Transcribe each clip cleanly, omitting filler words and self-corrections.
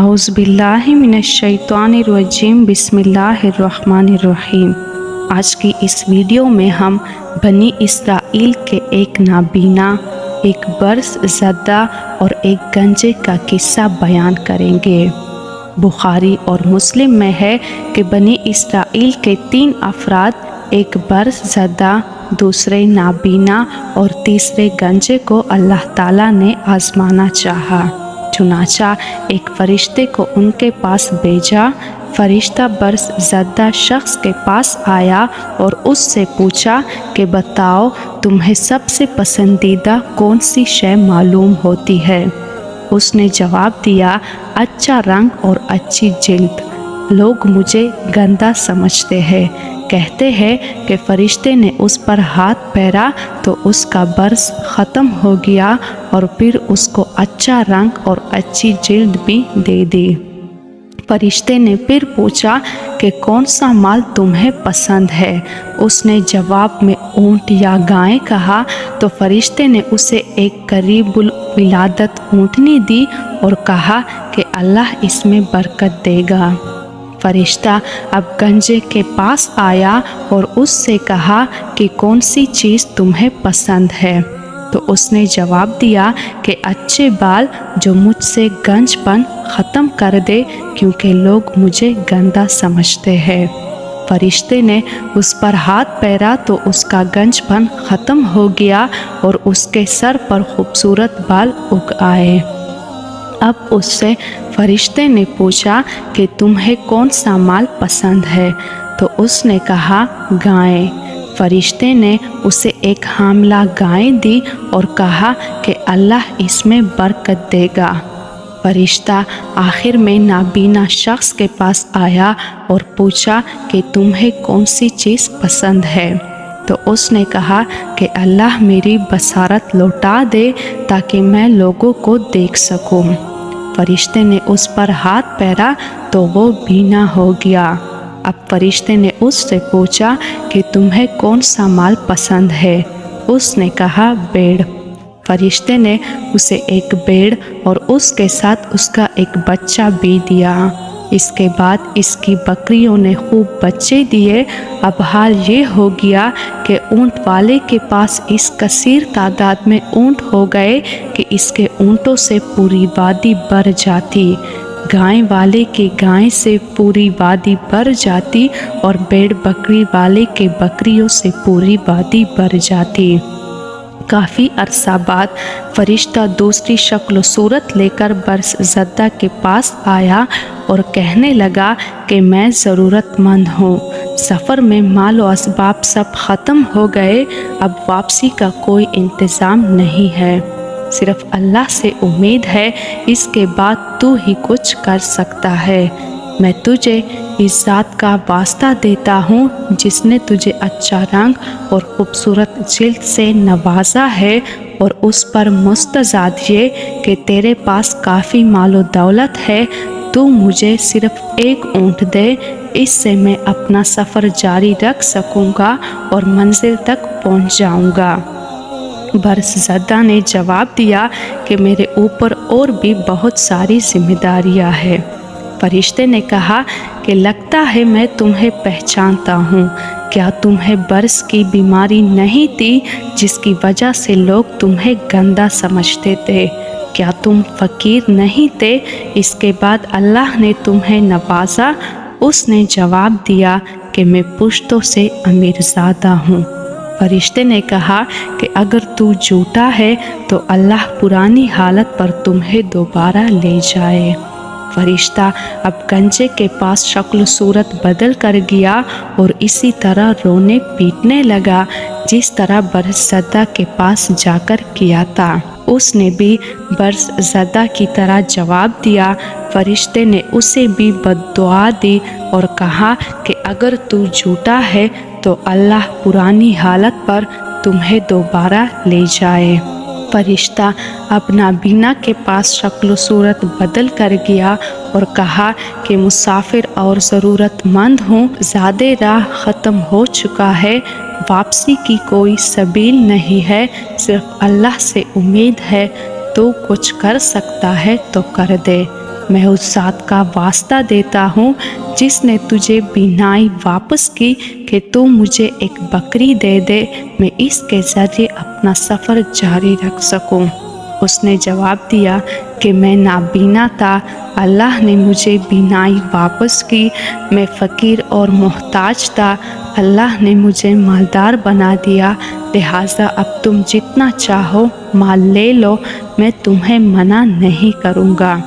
اعوذ باللہ من الشیطان الرجیم بسم اللہ الرحمن الرحیم۔ آج کی اس ویڈیو میں ہم بنی اسرائیل کے ایک نابینا، ایک برس زدہ اور ایک گنجے کا قصہ بیان کریں گے۔ بخاری اور مسلم میں ہے کہ بنی اسرائیل کے 3 افراد، ایک برس زدہ، دوسرے نابینا اور تیسرے گنجے کو اللہ تعالیٰ نے آزمانا چاہا۔ چنانچہ ایک فرشتے کو ان کے پاس بھیجا۔ فرشتہ برس زدہ شخص کے پاس آیا اور اس سے پوچھا کہ بتاؤ، تمہیں سب سے پسندیدہ کون سی شے معلوم ہوتی ہے؟ اس نے جواب دیا، اچھا رنگ اور اچھی جلد۔ لوگ مجھے گندا سمجھتے ہیں۔ کہتے ہیں کہ فرشتے نے اس پر ہاتھ پھیرا تو اس کا برس ختم ہو گیا اور پھر اس کو اچھا رنگ اور اچھی جلد بھی دے دی۔ فرشتے نے پھر پوچھا کہ کون سا مال تمہیں پسند ہے؟ اس نے جواب میں اونٹ یا گائے کہا تو فرشتے نے اسے ایک قریب الولادت اونٹنی دی اور کہا کہ اللہ اس میں برکت دے گا۔ فرشتہ اب گنجے کے پاس آیا اور اس سے کہا کہ کون سی چیز تمہیں پسند ہے؟ تو اس نے جواب دیا کہ اچھے بال جو مجھ سے گنج پن ختم کر دے، کیونکہ لوگ مجھے گندا سمجھتے ہیں۔ فرشتے نے اس پر ہاتھ پھیرا تو اس کا گنج پن ختم ہو گیا اور اس کے سر پر خوبصورت بال اگ آئے۔ اب اس سے فرشتے نے پوچھا کہ تمہیں کون سا مال پسند ہے؟ تو اس نے کہا گائے۔ فرشتے نے اسے ایک حاملہ گائے دی اور کہا کہ اللہ اس میں برکت دے گا۔ فرشتہ آخر میں نابینا شخص کے پاس آیا اور پوچھا کہ تمہیں کون سی چیز پسند ہے؟ تو اس نے کہا کہ اللہ میری بصارت لوٹا دے تاکہ میں لوگوں کو دیکھ سکوں۔ فرشتے نے اس پر ہاتھ پھیرا تو وہ بینا ہو گیا۔ اب فرشتے نے اس سے پوچھا کہ تمہیں کون سا مال پسند ہے؟ اس نے کہا بھیڑ۔ فرشتے نے اسے ایک بھیڑ اور اس کے ساتھ اس کا ایک بچہ بھی دیا۔ اس کے بعد اس کی بکریوں نے خوب بچے دیے۔ اب حال یہ ہو گیا کہ اونٹ والے کے پاس اس کثیر تعداد میں اونٹ ہو گئے کہ اس کے اونٹوں سے پوری وادی بھر جاتی، گائے والے کے گائے سے پوری وادی بھر جاتی اور بھیڑ بکری والے کے بکریوں سے پوری وادی بھر جاتی۔ کافی عرصہ بعد فرشتہ دوسری شکل و صورت لے کر برس زدہ کے پاس آیا اور کہنے لگا کہ میں ضرورت مند ہوں۔ سفر میں مال و اسباب سب ختم ہو گئے، اب واپسی کا کوئی انتظام نہیں ہے، صرف اللہ سے امید ہے، اس کے بعد تو ہی کچھ کر سکتا ہے۔ میں تجھے اس ذات کا واسطہ دیتا ہوں جس نے تجھے اچھا رنگ اور خوبصورت جلد سے نوازا ہے، اور اس پر مستزاد یہ کہ تیرے پاس کافی مال و دولت ہے، تو مجھے صرف ایک اونٹ دے، اس سے میں اپنا سفر جاری رکھ سکوں گا اور منزل تک پہنچ جاؤں گا۔ برس زدہ نے جواب دیا کہ میرے اوپر اور بھی بہت ساری ذمہ داریاں ہیں۔ فرشتے نے کہا کہ لگتا ہے میں تمہیں پہچانتا ہوں۔ کیا تمہیں برس کی بیماری نہیں تھی جس کی وجہ سے لوگ تمہیں گندا سمجھتے تھے؟ کیا تم فقیر نہیں تھے؟ اس کے بعد اللہ نے تمہیں نوازا۔ اس نے جواب دیا کہ میں پشتوں سے امیر زادہ ہوں۔ فرشتے نے کہا کہ اگر تو جھوٹا ہے تو اللہ پرانی حالت پر تمہیں دوبارہ لے جائے۔ فرشتہ اب گنجے کے پاس شکل صورت بدل کر گیا اور اسی طرح رونے پیٹنے لگا جس طرح برس زدہ کے پاس جا کر کیا تھا۔ اس نے بھی برس زدہ کی طرح جواب دیا۔ فرشتے نے اسے بھی بددعا دی اور کہا کہ اگر تو جھوٹا ہے تو اللہ پرانی حالت پر تمہیں دوبارہ لے جائے۔ فرشتہ اب نابینا کے پاس شکل و صورت بدل کر گیا اور کہا کہ مسافر اور ضرورت مند ہوں، زیادہ راہ ختم ہو چکا ہے، واپسی کی کوئی سبیل نہیں ہے، صرف اللہ سے امید ہے، تو کچھ کر سکتا ہے تو کر دے۔ میں اس ذات کا واسطہ دیتا ہوں جس نے تجھے بینائی واپس کی کہ تو مجھے ایک بکری دے دے، میں اس کے ذریعے اپنا سفر جاری رکھ سکوں۔ اس نے جواب دیا کہ میں نابینا تھا، اللہ نے مجھے بینائی واپس کی، میں فقیر اور محتاج تھا، اللہ نے مجھے مالدار بنا دیا، لہٰذا اب تم جتنا چاہو مال لے لو، میں تمہیں منع نہیں کروں گا۔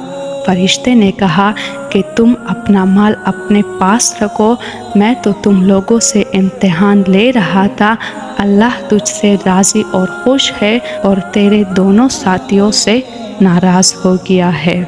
فرشتے نے کہا کہ تم اپنا مال اپنے پاس رکھو، میں تو تم لوگوں سے امتحان لے رہا تھا، اللہ تجھ سے راضی اور خوش ہے اور تیرے دونوں ساتھیوں سے ناراض ہو گیا ہے۔